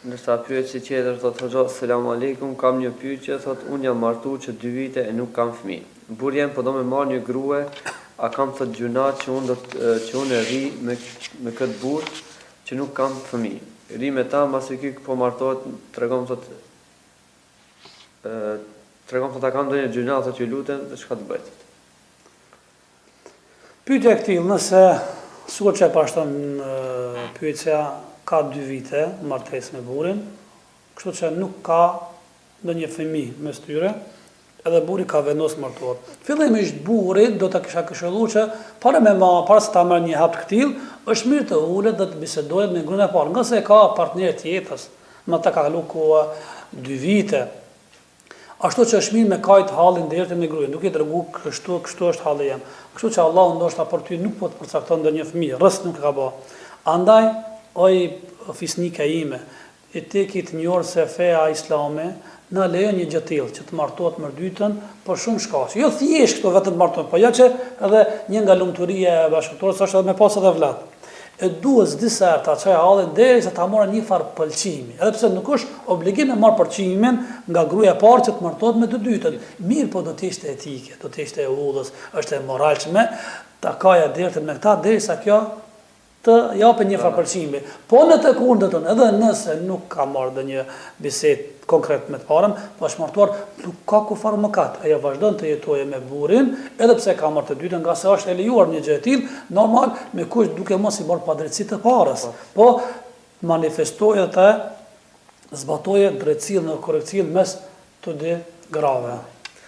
Ndërsa pyet si tjetër, thotë hoxha, selam aleikum, kam një pyetje, thotë unë jam martuar që 2 vite e nuk kam fëmijë. Burri jam po do me marr një grua, a kam thotë gjuna që unë rri me këtë burr që nuk kam fëmijë. Ri me ta mbasi ky po martohet, tregon thotë a kam ndonjë gjuna, thotë ju lutem, çka të bëj? Pyetja e këtij, nëse suhet që e pashton pyetja ka 2 vite martesë me burrin, kështu që nuk ka ndonjë fëmijë mes tyre, edhe burri ka vendosur martohet. Fillimisht burri do ta kisha këshilluar që para se ta marrë një hap të këtill, është mirë të ulet dhe të bisedohet me gruan e parë, nga se ka partner të jetës, me ta ka kalu koha 2 vite. Ashtu që është mirë me kajt hallin deri me gruan, duke tregu kështu është halli jam. Kështu që Allahu ndoshta për ty nuk po të përcakton ndonjë fëmijë, rrës nuk ka bë. Andaj oj fisnika ime, e ti ki të njërë se feja islame në lejon një gjë tillë që të martohet më dytën për shumë shkaqe. Jo thjesht këto vetëm të martohet, po ja që edhe një nga lumturia e bashkëtorës është edhe me pas edhe vlat. E duhet disa herë ta çaj hallin derisa ta marrë një farë pëlqimi. Edhe pse nuk është obligim të marr pëlqimin nga gruaja e parë që të martohet me të dytën. Mirë, po do të ishte etike, do të ishte e udhës, është e moralshme ta kaja deri me këta derisa kjo të japë një farë pëlqimi. Po në të kundërtën, edhe nëse nuk ka marrë dhe një bisedë konkret me të parën, po është martuar, nuk ka ku farë mëkat. Ajo vazhdon të jetojë me burrin, edhe pse ka marrë të dytën, nga se është e lejuar një gjë e tillë, normal me kush duke mos i bërë padrejtësi të parës. Po manifestoje dhe zbatoje drejtësinë dhe korrektësinë mes të dy grave.